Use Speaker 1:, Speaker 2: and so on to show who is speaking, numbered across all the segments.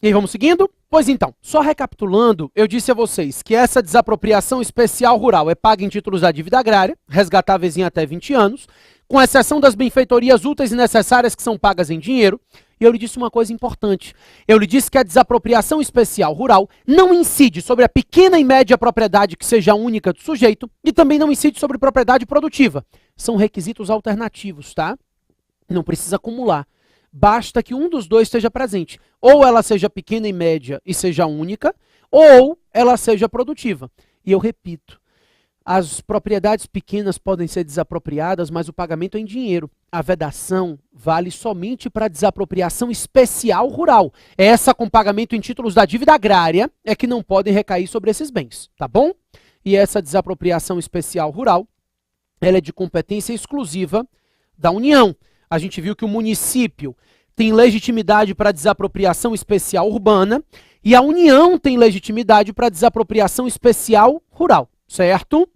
Speaker 1: E aí, vamos seguindo? Pois então, só recapitulando, eu disse a vocês que essa desapropriação especial rural é paga em títulos da dívida agrária, resgatáveis em até 20 anos, com exceção das benfeitorias úteis e necessárias que são pagas em dinheiro. E eu lhe disse uma coisa importante. Eu lhe disse que a desapropriação especial rural não incide sobre a pequena e média propriedade que seja única do sujeito e também não incide sobre propriedade produtiva. São requisitos alternativos, tá? Não precisa acumular. Basta que um dos dois esteja presente. Ou ela seja pequena e média e seja única, ou ela seja produtiva. E eu repito, as propriedades pequenas podem ser desapropriadas, mas o pagamento é em dinheiro. A vedação vale somente para desapropriação especial rural. Essa com pagamento em títulos da dívida agrária é que não podem recair sobre esses bens, tá bom? E essa desapropriação especial rural, ela é de competência exclusiva da União. A gente viu que o município tem legitimidade para desapropriação especial urbana e a União tem legitimidade para desapropriação especial rural, certo?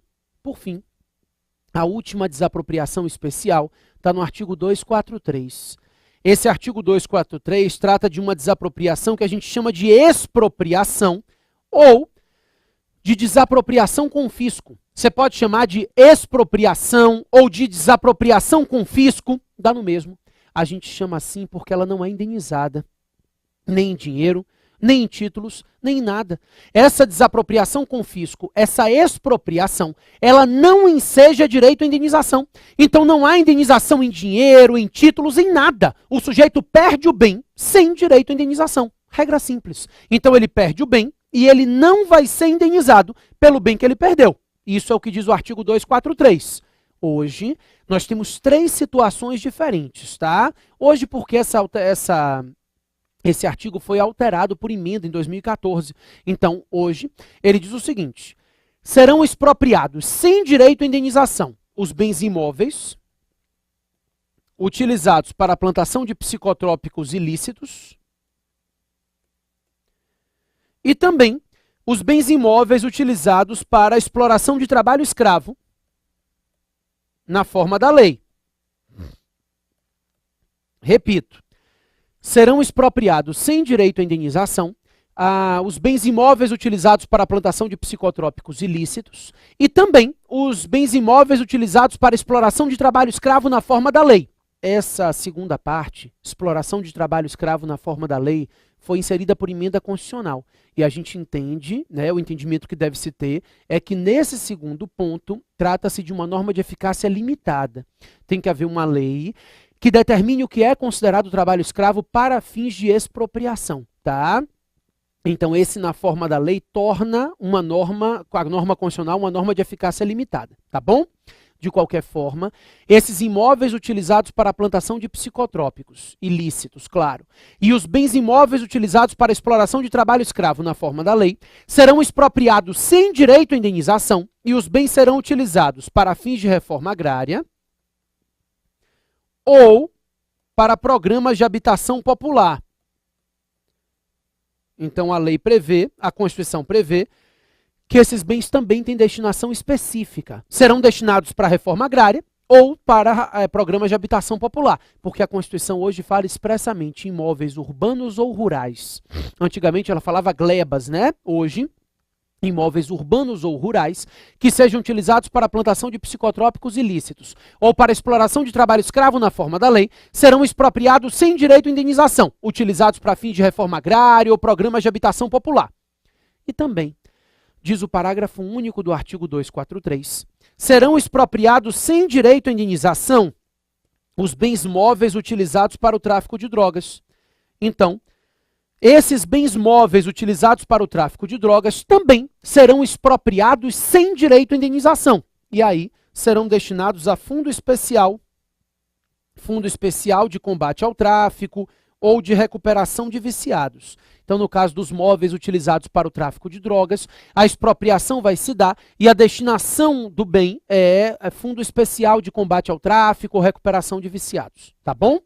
Speaker 1: Por fim, a última desapropriação especial está no artigo 243. Esse artigo 243 trata de uma desapropriação que a gente chama de expropriação ou de desapropriação com fisco. Você pode chamar de expropriação ou de desapropriação com fisco, dá no mesmo. A gente chama assim porque ela não é indenizada, nem em dinheiro, nem em títulos, nem em nada. Essa desapropriação com fisco, essa expropriação, ela não enseja direito à indenização. Então não há indenização em dinheiro, em títulos, em nada. O sujeito perde o bem sem direito à indenização. Regra simples. Então ele perde o bem e ele não vai ser indenizado pelo bem que ele perdeu. Isso é o que diz o artigo 243. Hoje, nós temos 3 situações diferentes, tá? Hoje, porque esse artigo foi alterado por emenda em 2014. Então, hoje, ele diz o seguinte: serão expropriados sem direito à indenização os bens imóveis utilizados para a plantação de psicotrópicos ilícitos e também os bens imóveis utilizados para a exploração de trabalho escravo na forma da lei. Repito, serão expropriados sem direito à indenização os bens imóveis utilizados para a plantação de psicotrópicos ilícitos e também os bens imóveis utilizados para a exploração de trabalho escravo na forma da lei. Essa segunda parte, exploração de trabalho escravo na forma da lei, foi inserida por emenda constitucional. E a gente entende, né, o entendimento que deve se ter é que nesse segundo ponto trata-se de uma norma de eficácia limitada. Tem que haver uma lei que determine o que é considerado trabalho escravo para fins de expropriação, tá? Então esse na forma da lei torna uma norma, a norma constitucional, uma norma de eficácia limitada, tá bom? De qualquer forma, esses imóveis utilizados para a plantação de psicotrópicos, ilícitos, claro, e os bens imóveis utilizados para a exploração de trabalho escravo na forma da lei, serão expropriados sem direito à indenização e os bens serão utilizados para fins de reforma agrária ou para programas de habitação popular. Então a lei prevê, a Constituição prevê, que esses bens também têm destinação específica. Serão destinados para a reforma agrária ou para programas de habitação popular, porque a Constituição hoje fala expressamente em imóveis urbanos ou rurais. Antigamente ela falava glebas, né? Hoje, imóveis urbanos ou rurais que sejam utilizados para a plantação de psicotrópicos ilícitos ou para a exploração de trabalho escravo na forma da lei, serão expropriados sem direito à indenização, utilizados para fins de reforma agrária ou programas de habitação popular. E também diz o parágrafo único do artigo 243, serão expropriados sem direito à indenização os bens móveis utilizados para o tráfico de drogas. Então, esses bens móveis utilizados para o tráfico de drogas também serão expropriados sem direito à indenização. E aí serão destinados a fundo especial de combate ao tráfico ou de recuperação de viciados. Então, no caso dos móveis utilizados para o tráfico de drogas, a expropriação vai se dar e a destinação do bem é fundo especial de combate ao tráfico ou recuperação de viciados, tá bom?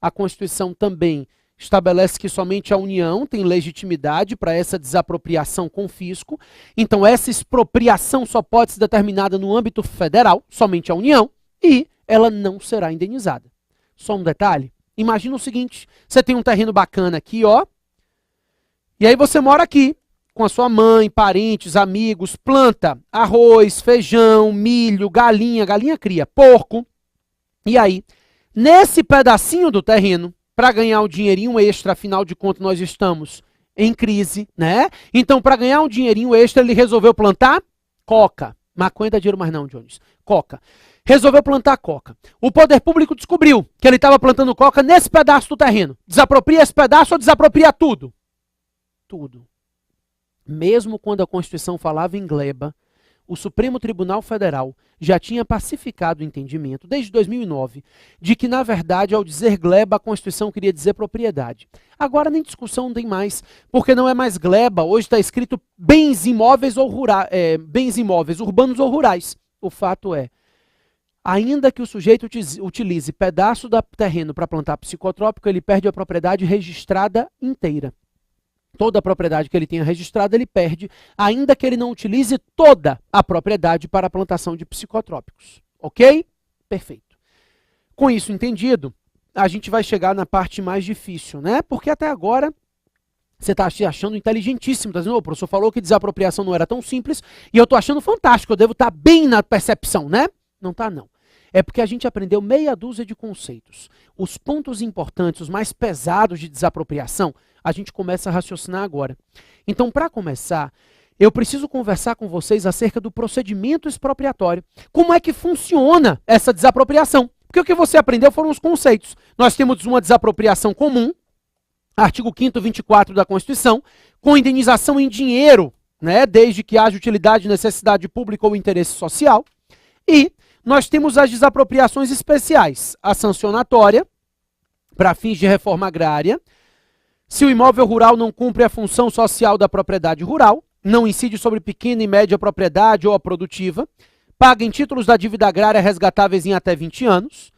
Speaker 1: A Constituição também estabelece que somente a União tem legitimidade para essa desapropriação com fisco. Então, essa expropriação só pode ser determinada no âmbito federal, somente a União, e ela não será indenizada. Só um detalhe, imagina o seguinte, você tem um terreno bacana aqui, ó, E aí você mora aqui, com a sua mãe, parentes, amigos, planta arroz, feijão, milho, galinha, galinha cria, porco. E aí, nesse pedacinho do terreno, para ganhar um dinheirinho extra, afinal de contas nós estamos em crise, né? Então, para ganhar um dinheirinho extra, ele resolveu plantar coca. Maconha dá dinheiro mais não, Jones. Coca. Resolveu plantar coca. O poder público descobriu que ele estava plantando coca nesse pedaço do terreno. Desapropria esse pedaço ou desapropria tudo? Tudo. Mesmo quando a Constituição falava em gleba, o Supremo Tribunal Federal já tinha pacificado o entendimento, desde 2009, de que, na verdade, ao dizer gleba, a Constituição queria dizer propriedade. Agora nem discussão não tem mais, porque não é mais gleba, hoje está escrito bens imóveis ou bens imóveis, urbanos ou rurais. O fato é, ainda que o sujeito utilize pedaço do terreno para plantar psicotrópico, ele perde a propriedade registrada inteira. Toda a propriedade que ele tenha registrada, ele perde, ainda que ele não utilize toda a propriedade para a plantação de psicotrópicos. Ok? Perfeito. Com isso entendido, a gente vai chegar na parte mais difícil, né? Porque até agora você está achando inteligentíssimo, está dizendo, o professor falou que desapropriação não era tão simples, e eu estou achando fantástico, eu devo estar bem na percepção, né? Não está, não. É porque a gente aprendeu meia dúzia de conceitos. Os pontos importantes, os mais pesados de desapropriação, a gente começa a raciocinar agora. Então, para começar, eu preciso conversar com vocês acerca do procedimento expropriatório. Como é que funciona essa desapropriação? Porque o que você aprendeu foram os conceitos. Nós temos uma desapropriação comum, artigo 5º, 24 da Constituição, com indenização em dinheiro, né, desde que haja utilidade, necessidade pública ou interesse social. E nós temos as desapropriações especiais, a sancionatória, para fins de reforma agrária, se o imóvel rural não cumpre a função social da propriedade rural, não incide sobre pequena e média propriedade ou a produtiva, paga em títulos da dívida agrária resgatáveis em até 20 anos,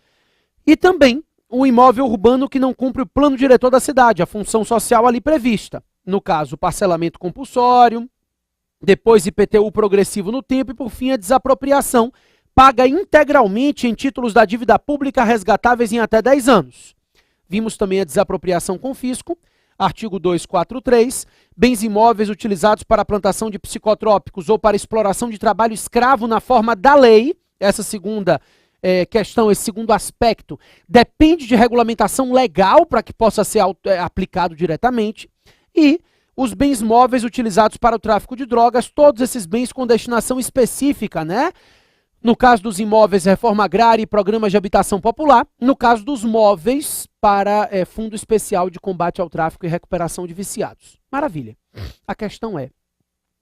Speaker 1: e também o imóvel urbano que não cumpre o plano diretor da cidade, a função social ali prevista. No caso, parcelamento compulsório, depois IPTU progressivo no tempo e, por fim, a desapropriação, paga integralmente em títulos da dívida pública resgatáveis em até 10 anos. Vimos também a desapropriação com fisco, artigo 243, bens imóveis utilizados para a plantação de psicotrópicos ou para exploração de trabalho escravo na forma da lei. Essa segunda questão, esse segundo aspecto, depende de regulamentação legal para que possa ser aplicado diretamente. E os bens móveis utilizados para o tráfico de drogas, todos esses bens com destinação específica, né? No caso dos imóveis, reforma agrária e programas de habitação popular. No caso dos móveis, para Fundo Especial de Combate ao Tráfico e Recuperação de Viciados. Maravilha. A questão é,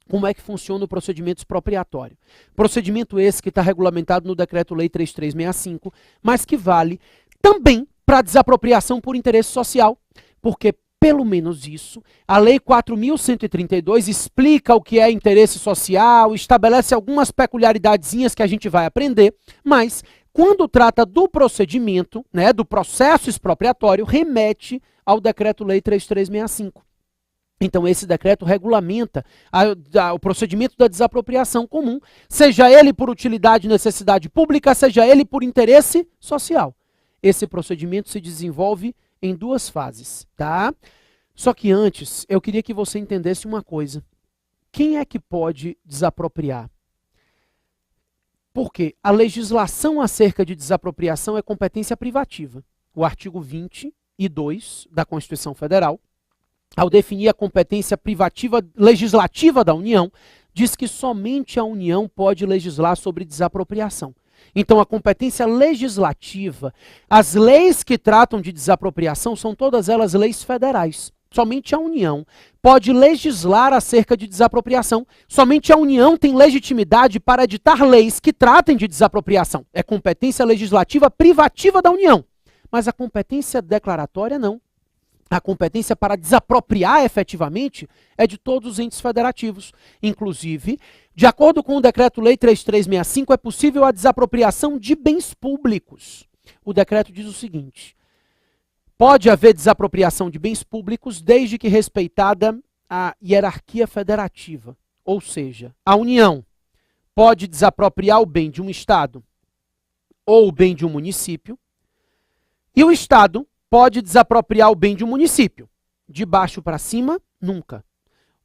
Speaker 1: como é que funciona o procedimento expropriatório? Procedimento esse que está regulamentado no Decreto-Lei 3365, mas que vale também para desapropriação por interesse social, porque pelo menos isso, a Lei 4.132 explica o que é interesse social, estabelece algumas peculiaridadezinhas que a gente vai aprender, mas quando trata do procedimento, né, do processo expropriatório, remete ao Decreto-Lei 3365. Então, esse decreto regulamenta o procedimento da desapropriação comum, seja ele por utilidade e necessidade pública, seja ele por interesse social. Esse procedimento se desenvolve em duas fases, tá? Só que antes, eu queria que você entendesse uma coisa. Quem é que pode desapropriar? Porque a legislação acerca de desapropriação é competência privativa. O artigo 22 da Constituição Federal, ao definir a competência privativa legislativa da União, diz que somente a União pode legislar sobre desapropriação. Então, a competência legislativa, as leis que tratam de desapropriação são todas elas leis federais. Somente a União pode legislar acerca de desapropriação. Somente a União tem legitimidade para editar leis que tratem de desapropriação. É competência legislativa privativa da União. Mas a competência declaratória não. A competência para desapropriar efetivamente é de todos os entes federativos. Inclusive, de acordo com o Decreto-Lei 3365, é possível a desapropriação de bens públicos. O decreto diz o seguinte: pode haver desapropriação de bens públicos desde que respeitada a hierarquia federativa. Ou seja, a União pode desapropriar o bem de um Estado ou o bem de um município, e o Estado pode desapropriar o bem de um município. De baixo para cima, nunca.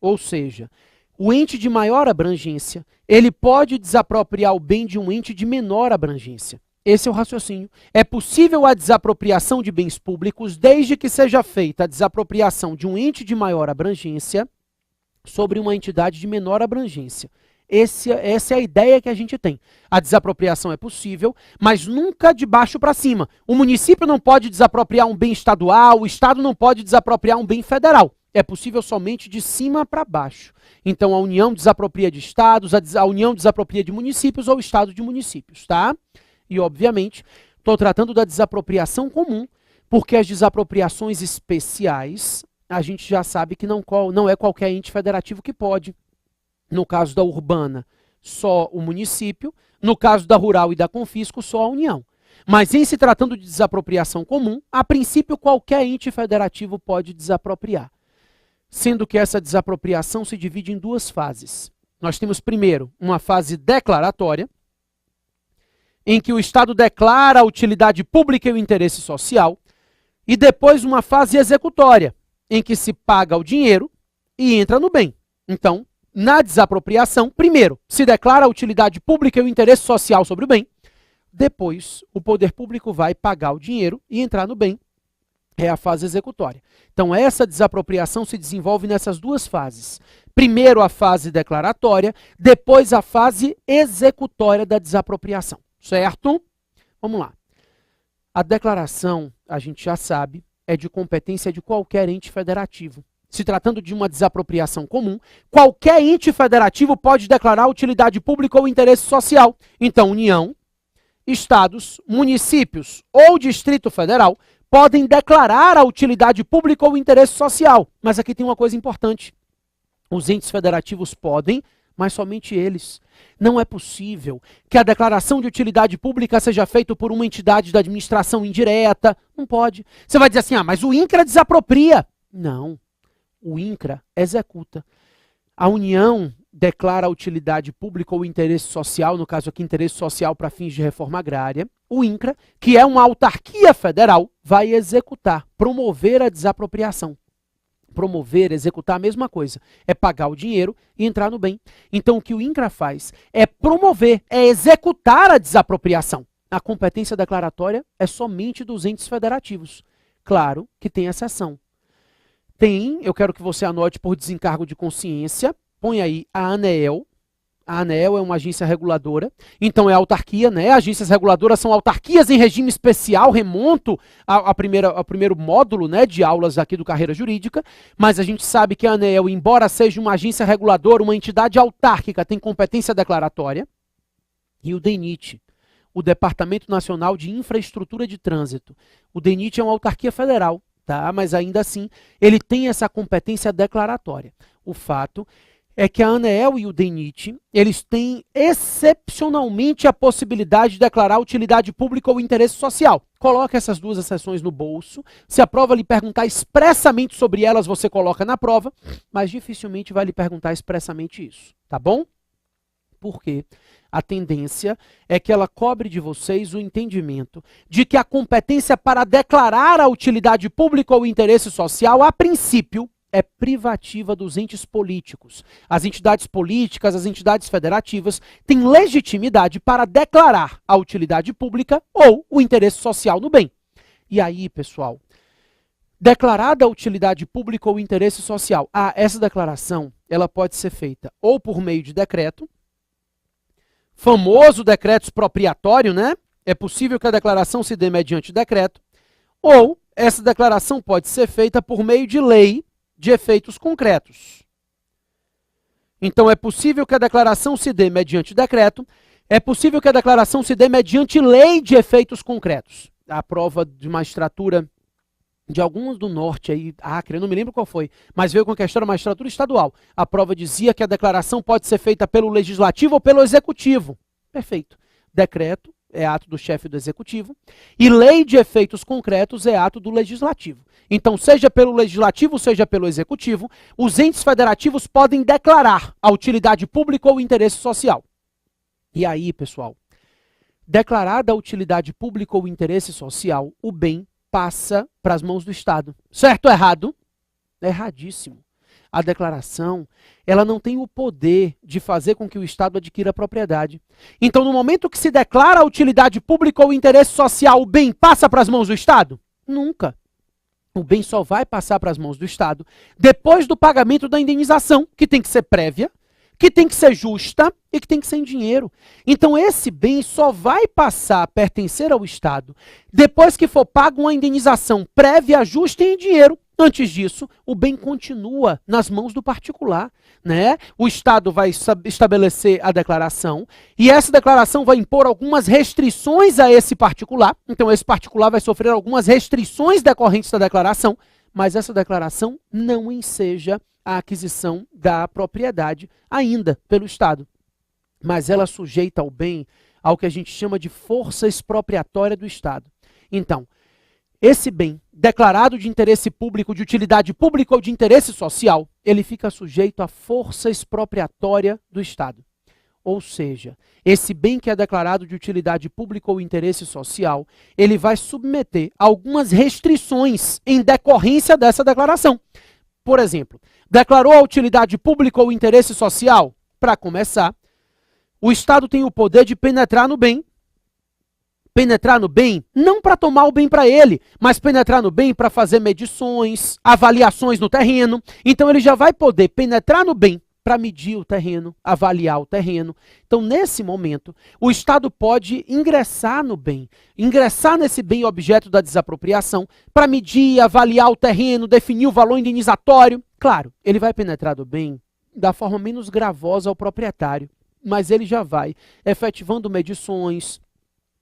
Speaker 1: Ou seja, o ente de maior abrangência, ele pode desapropriar o bem de um ente de menor abrangência. Esse é o raciocínio. É possível a desapropriação de bens públicos desde que seja feita a desapropriação de um ente de maior abrangência sobre uma entidade de menor abrangência. Essa é a ideia que a gente tem. A desapropriação é possível, mas nunca de baixo para cima. O município não pode desapropriar um bem estadual, o Estado não pode desapropriar um bem federal. É possível somente de cima para baixo. Então a União desapropria de estados, a União desapropria de municípios ou o Estado de municípios, tá? E obviamente, estou tratando da desapropriação comum, porque as desapropriações especiais, a gente já sabe que não é qualquer ente federativo que pode. No caso da urbana, só o município. No caso da rural e da confisco, só a União. Mas em se tratando de desapropriação comum, a princípio qualquer ente federativo pode desapropriar. Sendo que essa desapropriação se divide em duas fases. Nós temos primeiro uma fase declaratória, em que o Estado declara a utilidade pública e o interesse social, e depois uma fase executória, em que se paga o dinheiro e entra no bem. Então, na desapropriação, primeiro, se declara a utilidade pública e o interesse social sobre o bem, depois o poder público vai pagar o dinheiro e entrar no bem. É a fase executória. Então, essa desapropriação se desenvolve nessas duas fases. Primeiro a fase declaratória, depois a fase executória da desapropriação. Certo? Vamos lá. A declaração, a gente já sabe, é de competência de qualquer ente federativo. Se tratando de uma desapropriação comum, qualquer ente federativo pode declarar utilidade pública ou interesse social. Então, União, estados, municípios ou Distrito Federal podem declarar a utilidade pública ou interesse social. Mas aqui tem uma coisa importante. Os entes federativos podem, mas somente eles. Não é possível que a declaração de utilidade pública seja feita por uma entidade da administração indireta. Não pode. Você vai dizer assim, mas o INCRA desapropria. Não. O INCRA executa. A União declara a utilidade pública ou interesse social, no caso aqui interesse social para fins de reforma agrária. O INCRA, que é uma autarquia federal, vai executar, promover a desapropriação. Promover, executar a mesma coisa. É pagar o dinheiro e entrar no bem. Então o que o INCRA faz é promover, é executar a desapropriação. A competência declaratória é somente dos entes federativos. Claro que tem exceção. Eu quero que você anote por desencargo de consciência, põe aí a ANEEL. A ANEEL é uma agência reguladora, então é autarquia, né? Agências reguladoras são autarquias em regime especial, remonto ao primeiro módulo, né, de aulas aqui do Carreira Jurídica, mas a gente sabe que a ANEEL, embora seja uma agência reguladora, uma entidade autárquica, tem competência declaratória, e o DENIT, o Departamento Nacional de Infraestrutura de Trânsito. O DENIT é uma autarquia federal, tá? Mas ainda assim, ele tem essa competência declaratória. O fato é que a ANEEL e o DENIT, eles têm excepcionalmente a possibilidade de declarar utilidade pública ou interesse social. Coloca essas duas exceções no bolso. Se a prova lhe perguntar expressamente sobre elas, você coloca na prova, mas dificilmente vai lhe perguntar expressamente isso, tá bom? Por quê? A tendência é que ela cobre de vocês o entendimento de que a competência para declarar a utilidade pública ou interesse social, a princípio, é privativa dos entes políticos. As entidades políticas, as entidades federativas, têm legitimidade para declarar a utilidade pública ou o interesse social no bem. E aí, pessoal, declarada a utilidade pública ou interesse social, essa declaração ela pode ser feita ou por meio de decreto, famoso decreto expropriatório, né? É possível que a declaração se dê mediante decreto, ou essa declaração pode ser feita por meio de lei de efeitos concretos. Então, é possível que a declaração se dê mediante decreto, é possível que a declaração se dê mediante lei de efeitos concretos. A prova de magistratura de alguns do norte, aí, Acre, eu não me lembro qual foi, mas veio com a questão da magistratura estadual. A prova dizia que a declaração pode ser feita pelo legislativo ou pelo executivo. Perfeito. Decreto é ato do chefe do executivo e lei de efeitos concretos é ato do legislativo. Então, seja pelo legislativo, seja pelo executivo, os entes federativos podem declarar a utilidade pública ou interesse social. E aí, pessoal, declarada a utilidade pública ou interesse social, o bem passa para as mãos do Estado. Certo ou errado? Erradíssimo. a declaração, ela não tem o poder de fazer com que o Estado adquira a propriedade. Então, no momento que se declara a utilidade pública ou interesse social, o bem passa para as mãos do Estado? Nunca. O bem só vai passar para as mãos do Estado depois do pagamento da indenização, que tem que ser prévia, que tem que ser justa e que tem que ser em dinheiro. Então, esse bem só vai passar a pertencer ao Estado depois que for pago uma indenização prévia, justa e em dinheiro. Antes disso, o bem continua nas mãos do particular, né? O Estado vai estabelecer a declaração e essa declaração vai impor algumas restrições a esse particular. Então, esse particular vai sofrer algumas restrições decorrentes da declaração, mas essa declaração não enseja a aquisição da propriedade ainda pelo Estado. Mas ela sujeita ao bem ao que a gente chama de força expropriatória do Estado. Então, esse bem declarado de interesse público, de utilidade pública ou de interesse social, ele fica sujeito à força expropriatória do Estado. Ou seja, esse bem que é declarado de utilidade pública ou interesse social, ele vai submeter algumas restrições em decorrência dessa declaração. Por exemplo, declarou a utilidade pública ou interesse social? Para começar, o Estado tem o poder de penetrar no bem. Penetrar no bem, não para tomar o bem para ele, mas penetrar no bem para fazer medições, avaliações no terreno. Então ele já vai poder penetrar no bem para medir o terreno, avaliar o terreno. Então, nesse momento, o Estado pode ingressar no bem, ingressar nesse bem objeto da desapropriação para medir, avaliar o terreno, definir o valor indenizatório. Claro, ele vai penetrar no bem da forma menos gravosa ao proprietário, mas ele já vai efetivando medições,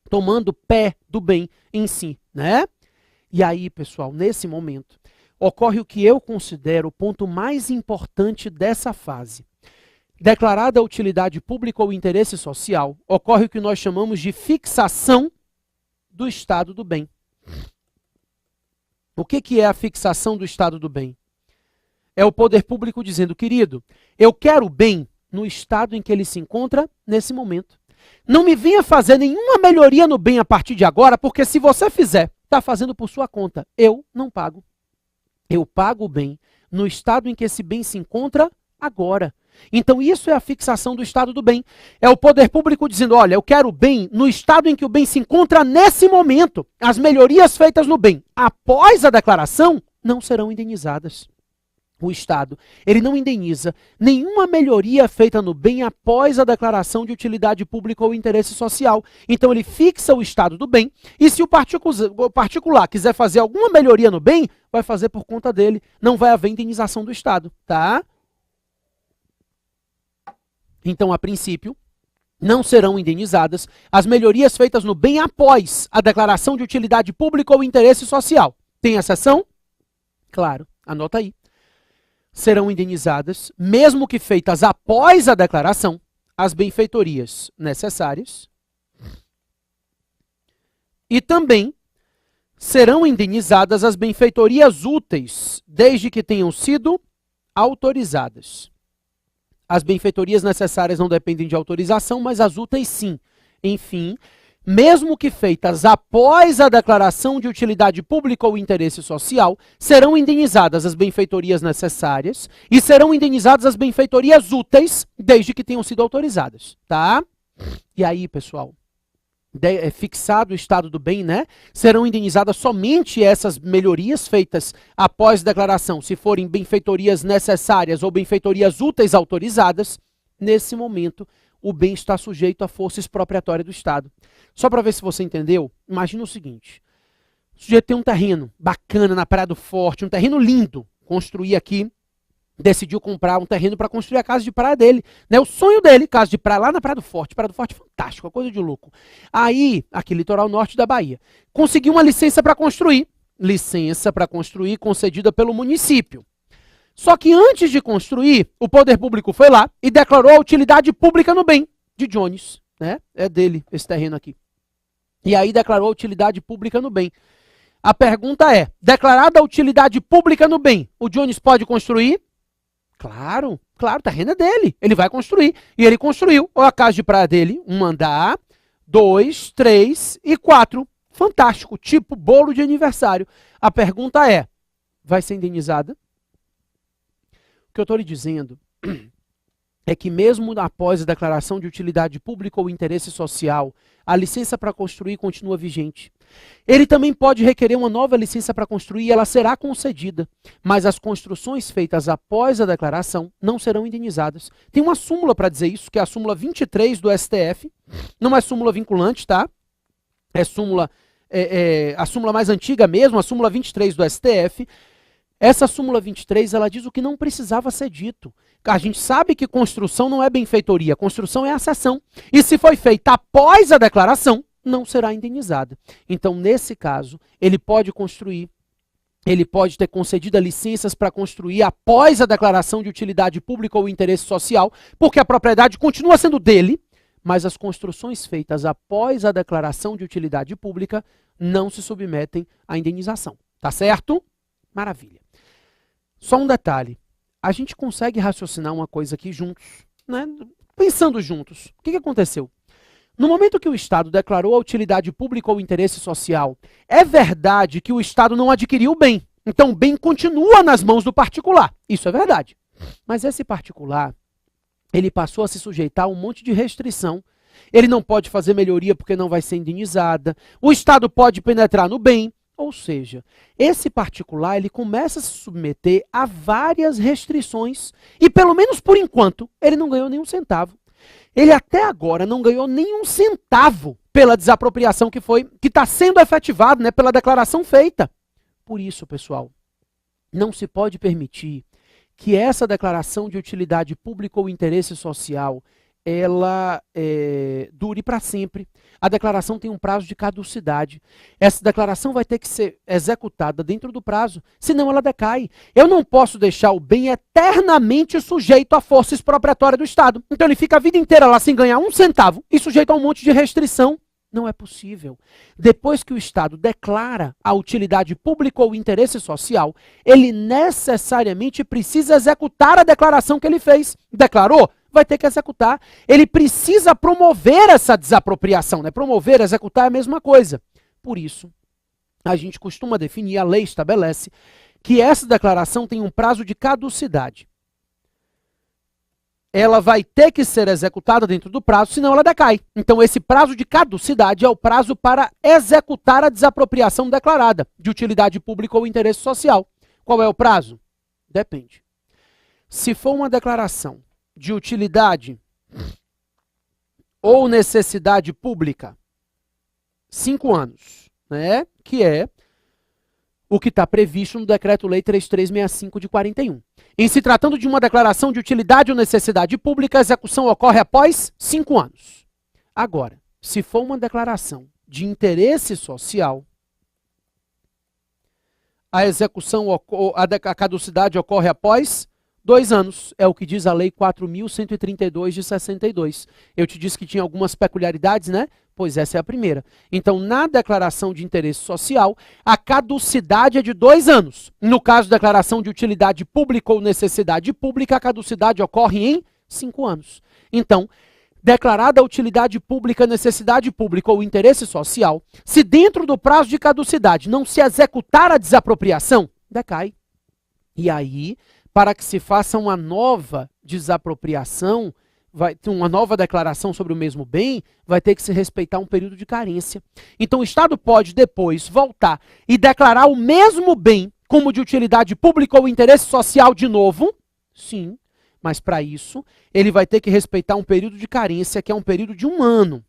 Speaker 1: tomando pé do bem em si, né? E aí, pessoal, nesse momento, ocorre o que eu considero o ponto mais importante dessa fase. Declarada a utilidade pública ou interesse social, ocorre o que nós chamamos de fixação do estado do bem. O que é a fixação do estado do bem? É o poder público dizendo, querido, eu quero o bem no estado em que ele se encontra nesse momento. Não me venha fazer nenhuma melhoria no bem a partir de agora, porque se você fizer, está fazendo por sua conta. Eu não pago. Eu pago o bem no estado em que esse bem se encontra agora. Então isso é a fixação do estado do bem. É o poder público dizendo, olha, eu quero o bem no estado em que o bem se encontra nesse momento. As melhorias feitas no bem após a declaração não serão indenizadas. O Estado, ele não indeniza nenhuma melhoria feita no bem após a declaração de utilidade pública ou interesse social. Então ele fixa o estado do bem e se o particular quiser fazer alguma melhoria no bem, vai fazer por conta dele. Não vai haver indenização do Estado, tá? Então, a princípio, não serão indenizadas as melhorias feitas no bem após a declaração de utilidade pública ou interesse social. Tem exceção? Claro, anota aí. Serão indenizadas, mesmo que feitas após a declaração, as benfeitorias necessárias e também serão indenizadas as benfeitorias úteis, desde que tenham sido autorizadas. As benfeitorias necessárias não dependem de autorização, mas as úteis sim. Enfim, mesmo que feitas após a declaração de utilidade pública ou interesse social, serão indenizadas as benfeitorias necessárias e serão indenizadas as benfeitorias úteis, desde que tenham sido autorizadas, tá? E aí, pessoal, fixado o estado do bem, né? Serão indenizadas somente essas melhorias feitas após declaração, se forem benfeitorias necessárias ou benfeitorias úteis autorizadas. Nesse momento, o bem está sujeito à força expropriatória do Estado. Só para ver se você entendeu, imagina o seguinte. O sujeito tem um terreno bacana na Praia do Forte, um terreno lindo. Construir aqui, decidiu comprar um terreno para construir a casa de praia dele. Né? O sonho dele, casa de praia lá na Praia do Forte. Praia do Forte fantástico, uma coisa de louco. Aí, aqui, litoral norte da Bahia, conseguiu uma licença para construir. Licença para construir concedida pelo município. Só que antes de construir, o poder público foi lá e declarou a utilidade pública no bem de Jones. Né? É dele esse terreno aqui. E aí declarou a utilidade pública no bem. A pergunta é, declarada a utilidade pública no bem, o Jones pode construir? Claro, claro, o terreno é dele. Ele vai construir. E ele construiu a casa de praia dele, um andar, 2, 3 e 4. Fantástico, tipo bolo de aniversário. A pergunta é, vai ser indenizada? O que eu estou lhe dizendo é que mesmo após a declaração de utilidade pública ou interesse social, a licença para construir continua vigente. Ele também pode requerer uma nova licença para construir e ela será concedida, mas as construções feitas após a declaração não serão indenizadas. Tem uma súmula para dizer isso, que é a súmula 23 do STF, não é súmula vinculante, tá? É a súmula mais antiga mesmo, a súmula 23 do STF. Essa súmula 23, ela diz o que não precisava ser dito. A gente sabe que construção não é benfeitoria, construção é acessão. E se foi feita após a declaração, não será indenizada. Então, nesse caso, ele pode construir, ele pode ter concedido licenças para construir após a declaração de utilidade pública ou interesse social, porque a propriedade continua sendo dele, mas as construções feitas após a declaração de utilidade pública não se submetem à indenização. Tá certo? Maravilha. Só um detalhe. A gente consegue raciocinar uma coisa aqui juntos, né? Pensando juntos. O que aconteceu? No momento que o Estado declarou a utilidade pública ou interesse social, é verdade que o Estado não adquiriu o bem. Então o bem continua nas mãos do particular. Isso é verdade. Mas esse particular, ele passou a se sujeitar a um monte de restrição. Ele não pode fazer melhoria porque não vai ser indenizada. O Estado pode penetrar no bem. Ou seja, esse particular ele começa a se submeter a várias restrições e, pelo menos por enquanto, ele não ganhou nenhum centavo. Ele até agora não ganhou nenhum centavo pela desapropriação que está sendo efetivado, né, pela declaração feita. Por isso, pessoal, não se pode permitir que essa declaração de utilidade pública ou interesse social ela dure para sempre. A declaração tem um prazo de caducidade. Essa declaração vai ter que ser executada dentro do prazo, senão ela decai. Eu não posso deixar o bem eternamente sujeito à força expropriatória do Estado. Então ele fica a vida inteira lá sem ganhar um centavo e sujeito a um monte de restrição. Não é possível. Depois que o Estado declara a utilidade pública ou interesse social, ele necessariamente precisa executar a declaração que ele fez. Declarou? Vai ter que executar. Ele precisa promover essa desapropriação, né? Promover, executar é a mesma coisa. Por isso, a gente costuma definir, a lei estabelece, que essa declaração tem um prazo de caducidade. Ela vai ter que ser executada dentro do prazo, senão ela decai. Então, esse prazo de caducidade é o prazo para executar a desapropriação declarada, de utilidade pública ou interesse social. Qual é o prazo? Depende. Se for uma declaração de utilidade ou necessidade pública, 5 anos, né? Que é o que está previsto no Decreto-Lei 3365 de 41. Em se tratando de uma declaração de utilidade ou necessidade pública, a execução ocorre após 5 anos. Agora, se for uma declaração de interesse social, a execução, a caducidade ocorre após 2 anos, é o que diz a Lei 4.132 de 62. Eu te disse que tinha algumas peculiaridades, né? Pois essa é a primeira. Então, na declaração de interesse social, a caducidade é de 2 anos. No caso da declaração de utilidade pública ou necessidade pública, a caducidade ocorre em 5 anos. Então, declarada a utilidade pública, necessidade pública ou interesse social, se dentro do prazo de caducidade não se executar a desapropriação, decai. E aí, para que se faça uma nova desapropriação, vai ter uma nova declaração sobre o mesmo bem, vai ter que se respeitar um período de carência. Então o Estado pode depois voltar e declarar o mesmo bem como de utilidade pública ou interesse social de novo? Sim, mas para isso ele vai ter que respeitar um período de carência, que é um período de 1 ano.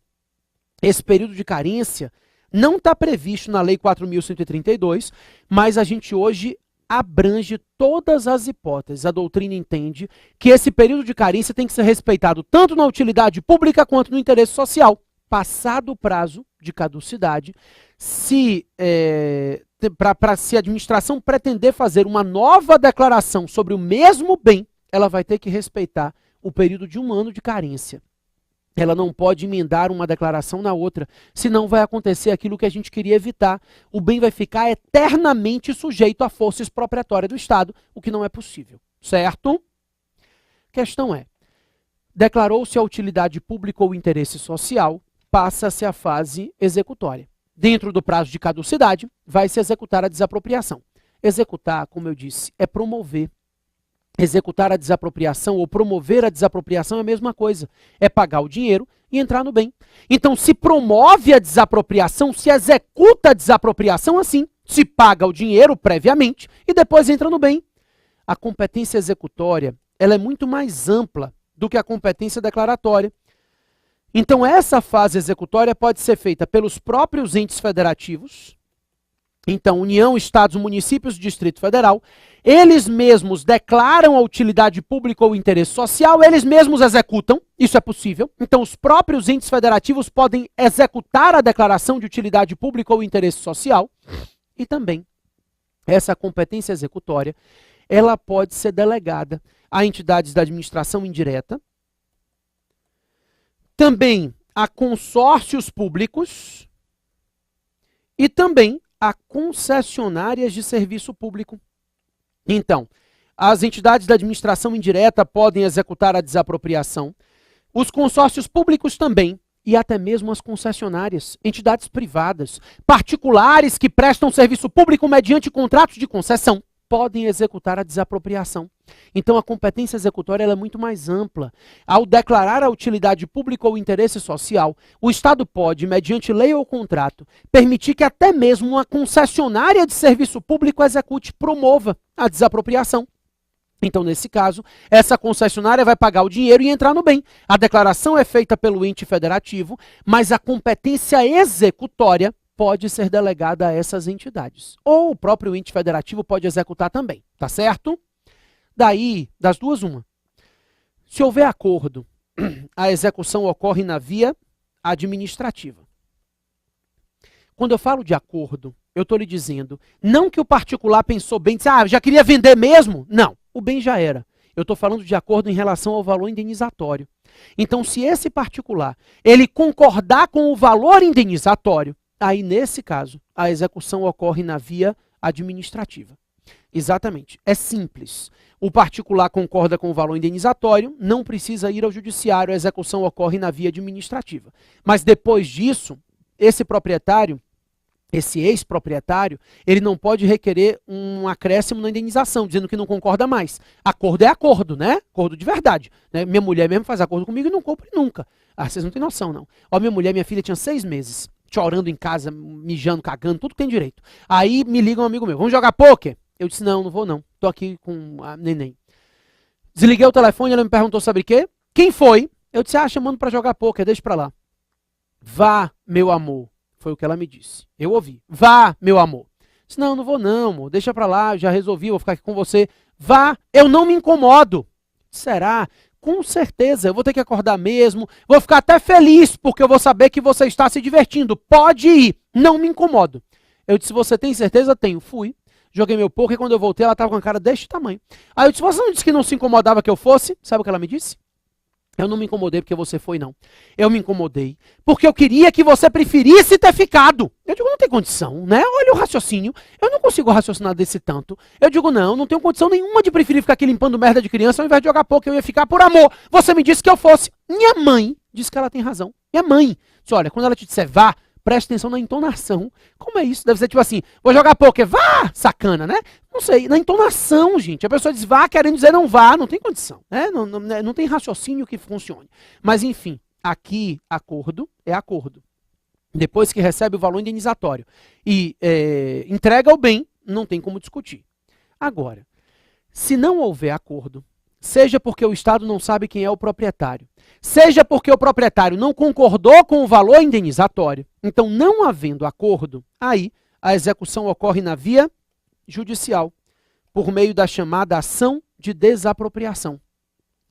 Speaker 1: Esse período de carência não está previsto na Lei 4.132, mas a gente hoje abrange todas as hipóteses. A doutrina entende que esse período de carência tem que ser respeitado tanto na utilidade pública quanto no interesse social. Passado o prazo de caducidade, se a administração pretender fazer uma nova declaração sobre o mesmo bem, ela vai ter que respeitar o período de 1 ano de carência. Ela não pode emendar uma declaração na outra, senão vai acontecer aquilo que a gente queria evitar. O bem vai ficar eternamente sujeito à força expropriatória do Estado, o que não é possível, certo? Questão é, declarou-se a utilidade pública ou interesse social, passa-se a fase executória. Dentro do prazo de caducidade, vai se executar a desapropriação. Executar, como eu disse, é promover. Executar a desapropriação ou promover a desapropriação é a mesma coisa. É pagar o dinheiro e entrar no bem. Então, se promove a desapropriação, se executa a desapropriação assim, se paga o dinheiro previamente e depois entra no bem. A competência executória, ela é muito mais ampla do que a competência declaratória. Então, essa fase executória pode ser feita pelos próprios entes federativos. Então, União, Estados, Municípios, Distrito Federal, eles mesmos declaram a utilidade pública ou interesse social, eles mesmos executam, isso é possível. Então, os próprios entes federativos podem executar a declaração de utilidade pública ou interesse social. E também, essa competência executória, ela pode ser delegada a entidades da administração indireta, também a consórcios públicos e também a concessionárias de serviço público. Então, as entidades da administração indireta podem executar a desapropriação, os consórcios públicos também, e até mesmo as concessionárias, entidades privadas, particulares que prestam serviço público mediante contratos de concessão, podem executar a desapropriação. Então, a competência executória ela é muito mais ampla. Ao declarar a utilidade pública ou interesse social, o Estado pode, mediante lei ou contrato, permitir que até mesmo uma concessionária de serviço público execute, promova a desapropriação. Então, nesse caso, essa concessionária vai pagar o dinheiro e entrar no bem. A declaração é feita pelo ente federativo, mas a competência executória pode ser delegada a essas entidades. Ou o próprio ente federativo pode executar também, tá certo? Daí, das duas, uma. Se houver acordo, a execução ocorre na via administrativa. Quando eu falo de acordo, eu estou lhe dizendo, não que o particular pensou bem, disse, já queria vender mesmo? Não, o bem já era. Eu estou falando de acordo em relação ao valor indenizatório. Então, se esse particular, ele concordar com o valor indenizatório, aí, nesse caso, a execução ocorre na via administrativa. Exatamente. É simples. O particular concorda com o valor indenizatório, não precisa ir ao judiciário, a execução ocorre na via administrativa. Mas depois disso, esse proprietário, esse ex-proprietário, ele não pode requerer um acréscimo na indenização, dizendo que não concorda mais. Acordo é acordo, né? Acordo de verdade. Né? Minha mulher mesmo faz acordo comigo e não cumpre nunca. Vocês não têm noção, não. Ó, minha filha tinha 6 meses. Chorando em casa, mijando, cagando, tudo que tem direito. Aí me liga um amigo meu, vamos jogar pôquer? Eu disse, não vou não, tô aqui com a neném. Desliguei o telefone, ela me perguntou sobre o quê? Quem foi? Eu disse, chamando pra jogar pôquer, deixa pra lá. Vá, meu amor, foi o que ela me disse. Eu ouvi, vá, meu amor. Eu disse, não vou não, amor, deixa pra lá, já resolvi, vou ficar aqui com você. Vá, eu não me incomodo. Será? Com certeza, eu vou ter que acordar mesmo, vou ficar até feliz, porque eu vou saber que você está se divertindo. Pode ir, não me incomodo. Eu disse, você tem certeza? Tenho. Fui, joguei meu poker e quando eu voltei ela estava com a cara deste tamanho. Aí eu disse, você não disse que não se incomodava que eu fosse? Sabe o que ela me disse? Eu não me incomodei porque você foi, não. Eu me incomodei porque eu queria que você preferisse ter ficado. Eu digo, não tem condição, né? Olha o raciocínio. Eu não consigo raciocinar desse tanto. Eu digo, não tenho condição nenhuma de preferir ficar aqui limpando merda de criança ao invés de jogar pouco. Eu ia ficar por amor. Você me disse que eu fosse. Minha mãe disse que ela tem razão. Minha mãe disse, olha, quando ela te disser vá, preste atenção na entonação. Como é isso? Deve ser tipo assim, vou jogar poker, vá, sacana, né? Não sei, na entonação, gente. A pessoa diz vá, querendo dizer não vá, não tem condição, né? Não tem raciocínio que funcione. Mas enfim, aqui, acordo é acordo. Depois que recebe o valor indenizatório e entrega o bem, não tem como discutir. Agora, se não houver acordo, seja porque o Estado não sabe quem é o proprietário, seja porque o proprietário não concordou com o valor indenizatório, então, não havendo acordo, aí a execução ocorre na via judicial, por meio da chamada ação de desapropriação.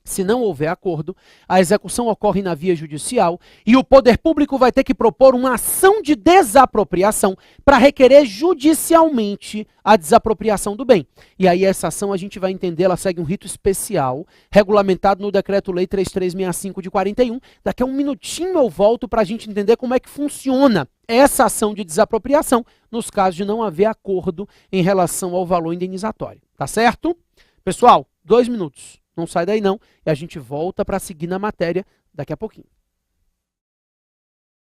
Speaker 1: Se não houver acordo, a execução ocorre na via judicial e o poder público vai ter que propor uma ação de desapropriação para requerer judicialmente a desapropriação do bem. E aí essa ação a gente vai entender, ela segue um rito especial, regulamentado no Decreto-Lei 3365 de 41. Daqui a um minutinho eu volto para a gente entender como é que funciona essa ação de desapropriação nos casos de não haver acordo em relação ao valor indenizatório. Tá certo? Pessoal, 2 minutos. Não sai daí não, e a gente volta para seguir na matéria daqui a pouquinho.